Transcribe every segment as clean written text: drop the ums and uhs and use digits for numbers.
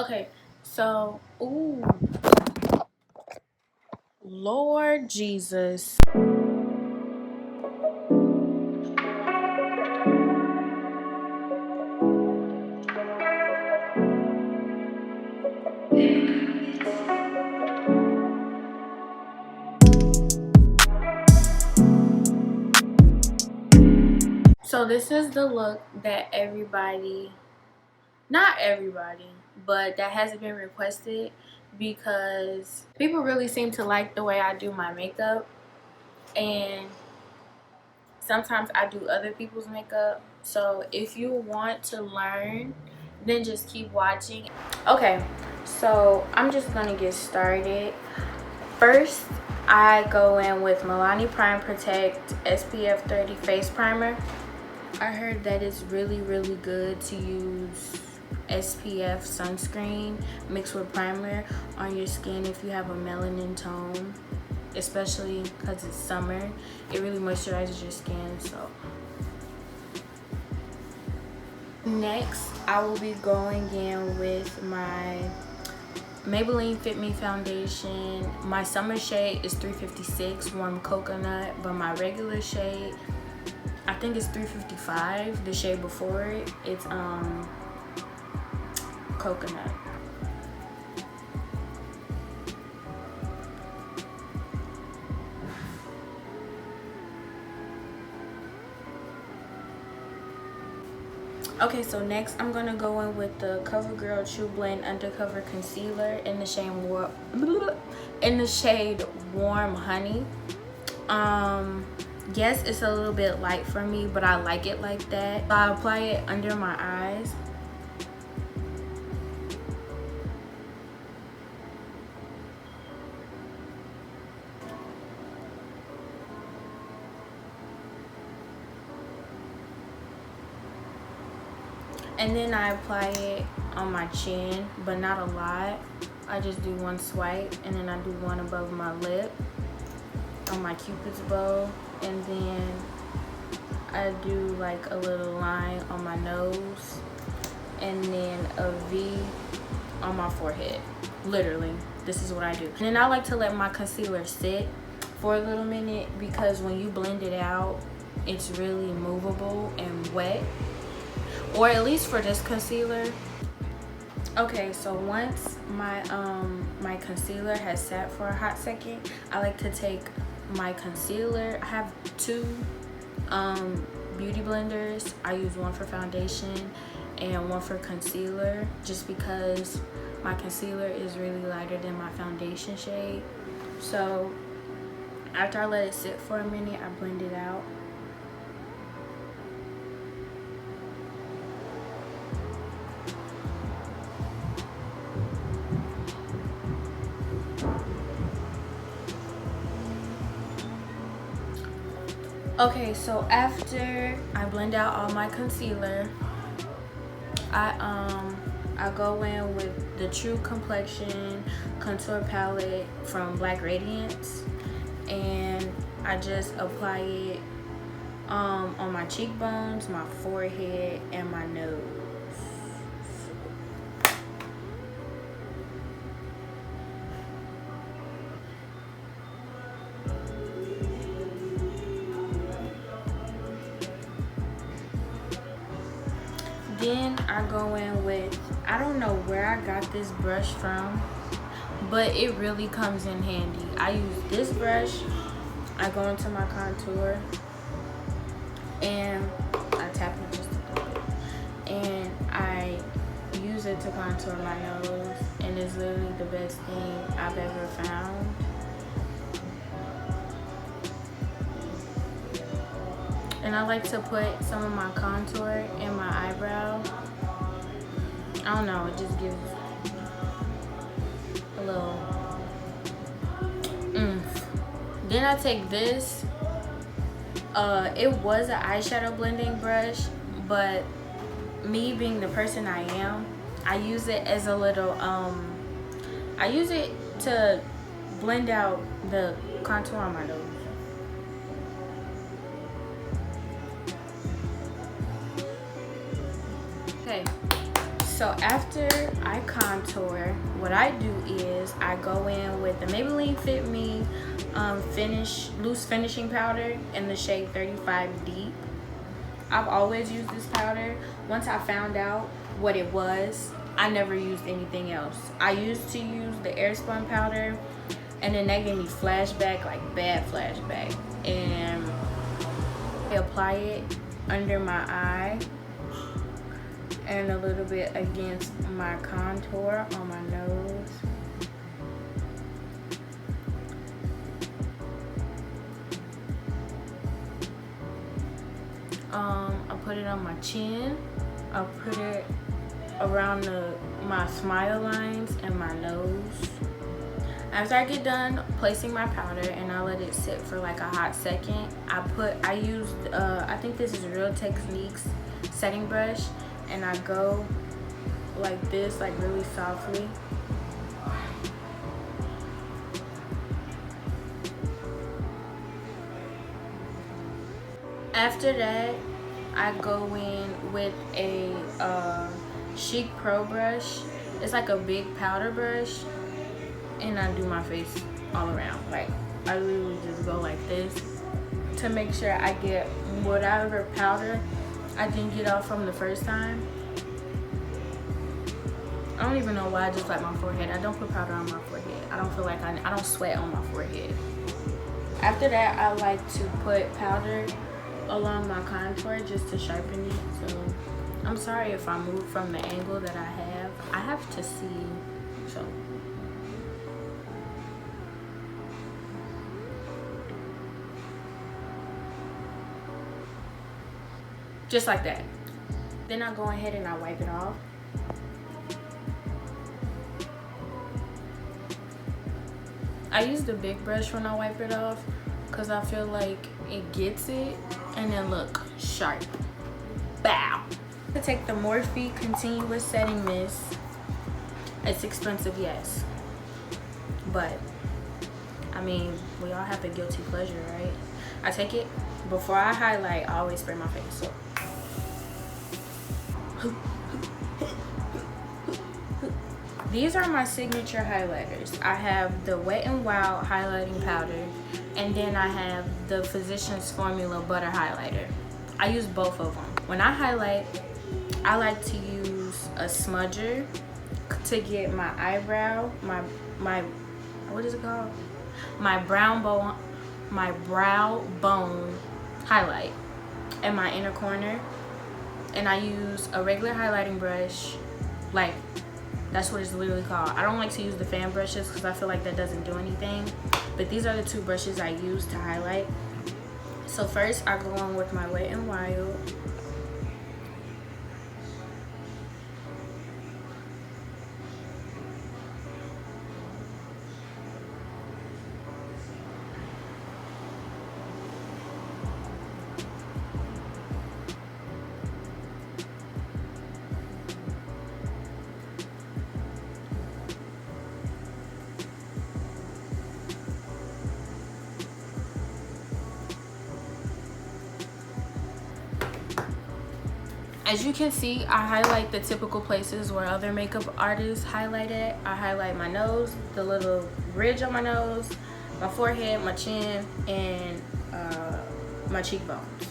Okay, so, ooh, Lord Jesus. So this is the look that everybody, not everybody, but that hasn't been requested because people really seem to like the way I do my makeup, and sometimes I do other people's makeup. So if you want to learn, then just keep watching. Okay, so I'm just gonna get started. First, I go in with Milani Prime Protect SPF 30 face primer. I heard that it's really good to use SPF sunscreen mixed with primer on your skin if you have a melanin tone, especially because it's summer. It really moisturizes your skin. So next, I will be going in with my Maybelline Fit Me foundation. My summer shade is 356 Warm Coconut, but my regular shade, I think it's 355. The shade before it, it's Coconut. Okay, so next I'm gonna go in with the CoverGirl True Blend Undercover Concealer in the shade Warm Honey. Yes, it's a little bit light for me, but I like it like that. So I apply it under my eyes. And then I apply it on my chin, but not a lot. I just do one swipe, and then I do one above my lip on my Cupid's bow, and then I do like a little line on my nose, and then a V on my forehead. Literally, this is what I do. And then I like to let my concealer sit for a little minute, because when you blend it out, it's really movable and wet, or at least for this concealer. Okay, so once my my concealer has sat for a hot second, I like to take my concealer. I have two beauty blenders. I use one for foundation and one for concealer, just because my concealer is really lighter than my foundation shade. So after I let it sit for a minute, I blend it out. Okay, so after I blend out all my concealer, I go in with the True Complexion contour palette from Black Radiance, and I just apply it on my cheekbones, my forehead, and my nose. Then I go in with, I don't know where I got this brush from, but it really comes in handy. I use this brush, I go into my contour, and I tap it just a little bit, and I use it to contour my nose, and it's literally the best thing I've ever found. And I like to put some of my contour in my eyebrow. I don't know, it just gives a little oomph. Then I take this. It was an eyeshadow blending brush, but me being the person I am, I use it as a little, I use it to blend out the contour on my nose. Okay, so after I contour, what I do is I go in with the Maybelline Fit Me loose finishing powder in the shade 35 Deep. I've always used this powder. Once I found out what it was, I never used anything else. I used to use the Airspun powder, and then that gave me flashback, like bad flashback. And I apply it under my eye and a little bit against my contour on my nose. I put it on my chin. I put it around my smile lines and my nose. After I get done placing my powder and I let it sit for like a hot second, I used I think this is Real Techniques setting brush, and I go like this, like really softly. After that, I go in with a Chic Pro brush. It's like a big powder brush, and I do my face all around. Like, I literally just go like this to make sure I get whatever powder I didn't get off from the first time. I don't even know why I just like my forehead. I don't put powder on my forehead. I don't feel like I don't sweat on my forehead. After that, I like to put powder along my contour just to sharpen it. So I'm sorry if I move from the angle that I have to see. So just like that. Then I go ahead and I wipe it off. I use the big brush when I wipe it off because I feel like it gets it, and then look, sharp. Bow. To take the Morphe Continuous Setting Mist. It's expensive, yes, but I mean, we all have a guilty pleasure, right? I take it before I highlight. I always spray my face. So these are my signature highlighters. I have the Wet n Wild highlighting powder, and then I have the Physicians Formula butter highlighter. I use both of them. When I highlight, I like to use a smudger to get my eyebrow, my what is it called? My brow bone highlight in my inner corner. And I use a regular highlighting brush, like that's what it's literally called. I don't like to use the fan brushes because I feel like that doesn't do anything. But these are the two brushes I use to highlight. So first I go on with my Wet n Wild. As you can see, I highlight the typical places where other makeup artists highlight it. I highlight my nose, the little ridge on my nose, my forehead, my chin, and my cheekbones,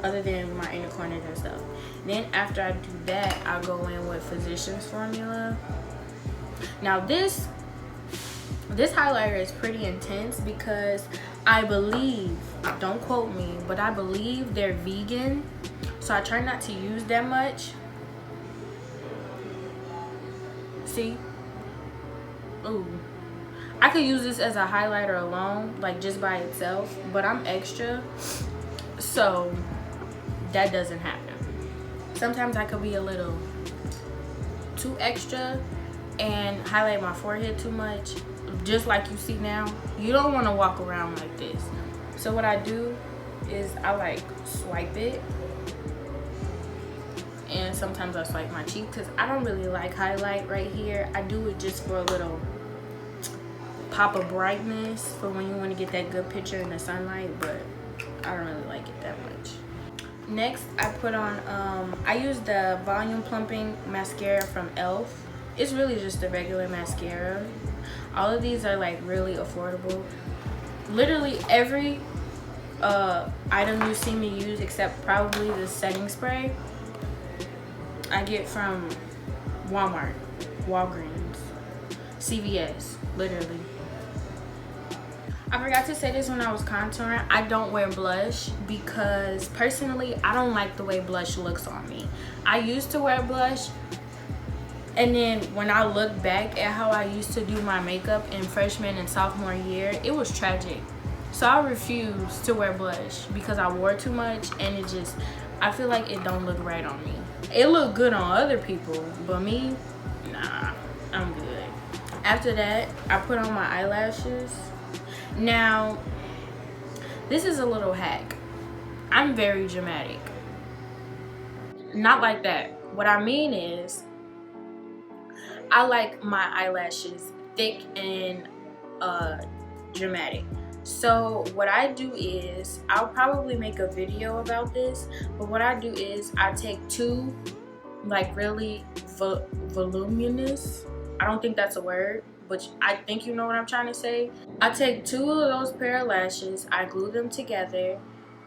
other than my inner corner and stuff. Then after I do that, I go in with Physicians Formula. Now this highlighter is pretty intense because I believe, don't quote me, but I believe they're vegan. So I try not to use that much. See? Ooh. I could use this as a highlighter alone, like just by itself, but I'm extra, so that doesn't happen. Sometimes I could be a little too extra and highlight my forehead too much, just like you see now. You don't want to walk around like this. So what I do is I like swipe it. And sometimes I swipe my cheek because I don't really like highlight right here. I do it just for a little pop of brightness for when you want to get that good picture in the sunlight, but I don't really like it that much. Next, I put on, I use the Volume Plumping Mascara from e.l.f. It's really just a regular mascara. All of these are like really affordable. Literally every item you see me use except probably the setting spray I get from Walmart, Walgreens, CVS, literally. I forgot to say this when I was contouring. I don't wear blush because personally I don't like the way blush looks on me. I used to wear blush, and then when I look back at how I used to do my makeup in freshman and sophomore year, it was tragic. So I refuse to wear blush because I wore too much, and it just, I feel like it don't look right on me. It look good on other people, but me, nah, I'm good. After that, I put on my eyelashes. Now, this is a little hack. I'm very dramatic. Not like that. What I mean is, I like my eyelashes thick and dramatic. So what I do is, I'll probably make a video about this, but what I do is I take two like really voluminous, I don't think that's a word, but I think you know what I'm trying to say. I take two of those pair of lashes, I glue them together,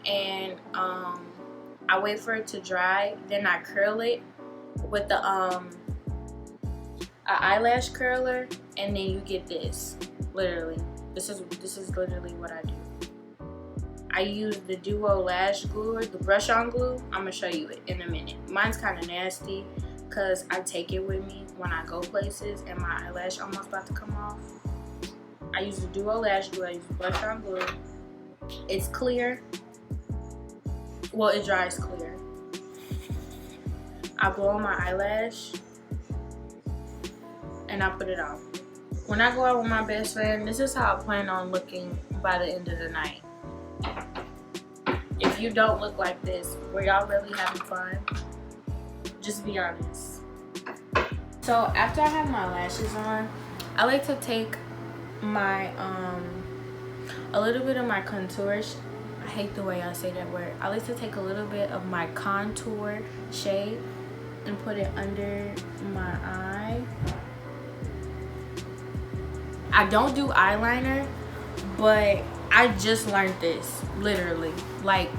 and I wait for it to dry, then I curl it with the an eyelash curler, and then you get this. Literally, this is literally what I do. I use the Duo lash glue, or the brush on glue. I'm gonna show you it in a minute. Mine's kind of nasty because I take it with me when I go places and my eyelash almost about to come off. I use the Duo lash glue. I use the brush on glue. It's clear. Well, it dries clear. I blow on my eyelash and I put it on. When I go out with my best friend, this is how I plan on looking by the end of the night. If you don't look like this, were y'all really having fun? Just be honest. So after I have my lashes on, I like to take my a little bit of my contour. I hate the way I say that word. I like to take a little bit of my contour shade and put it under my eye. I don't do eyeliner, but I just learned this, literally. Like,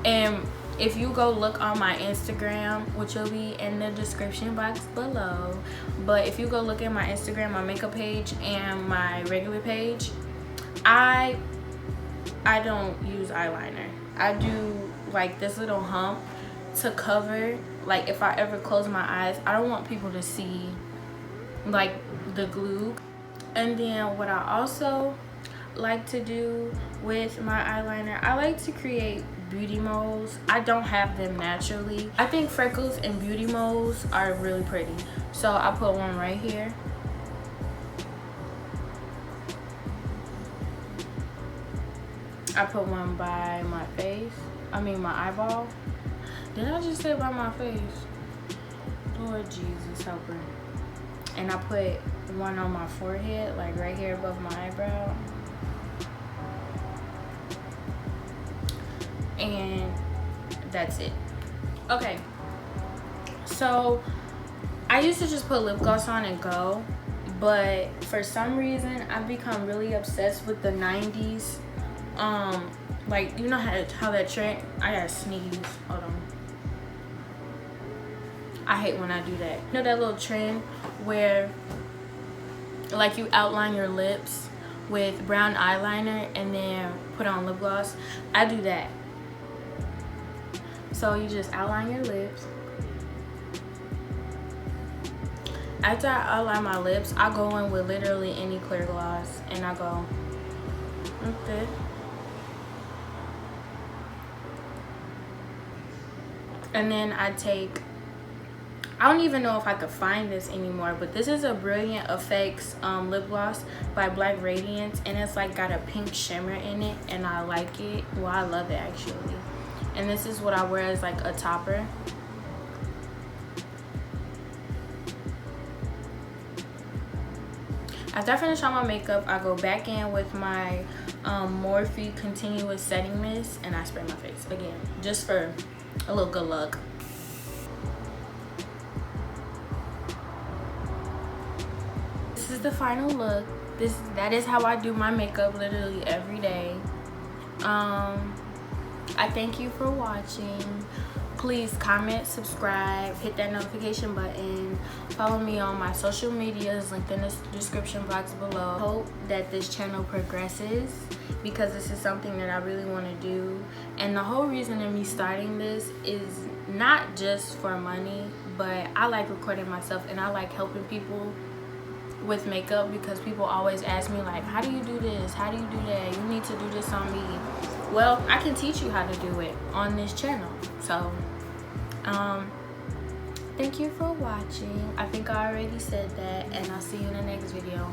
and if you go look on my Instagram, which will be in the description box below, but if you go look at my Instagram, my makeup page, and my regular page, I don't use eyeliner. I do like this little hump to cover, like if I ever close my eyes, I don't want people to see like the glue. And then what I also like to do with my eyeliner, I like to create beauty moles. I don't have them naturally. I think freckles and beauty moles are really pretty. So I put one right here. I put one by my face. I mean my eyeball. Did I just say by my face? Lord Jesus, help her. And I put one on my forehead, like right here above my eyebrow. And that's it. Okay, so I used to just put lip gloss on and go, but for some reason I've become really obsessed with the 90s. Like, you know how that trend, I gotta sneeze, hold on. I hate when I do that. You know that little trend where like you outline your lips with brown eyeliner and then put on lip gloss? I do that. So you just outline your lips. After I outline my lips, I go in with literally any clear gloss and I go like this. And then I take, I don't even know if I could find this anymore, but this is a Brilliant Effects lip gloss by Black Radiance, and it's like got a pink shimmer in it, and I like it. Well, I love it actually. And this is what I wear as like a topper. After I finish all my makeup, I go back in with my Morphe Continuous Setting Mist, and I spray my face again, just for a little good luck. this is the final look. That is how I do my makeup literally every day. I thank you for watching. Please comment, subscribe, hit that notification button, follow me on my social medias linked in the description box below. Hope that this channel progresses, because this is something that I really want to do. And the whole reason of me starting this is not just for money, but I like recording myself and I like helping people with makeup, because people always ask me like, how do you do this, how do you do that, you need to do this on me. Well, I can teach you how to do it on this channel. So thank you for watching. I think I already said that, and I'll see you in the next video.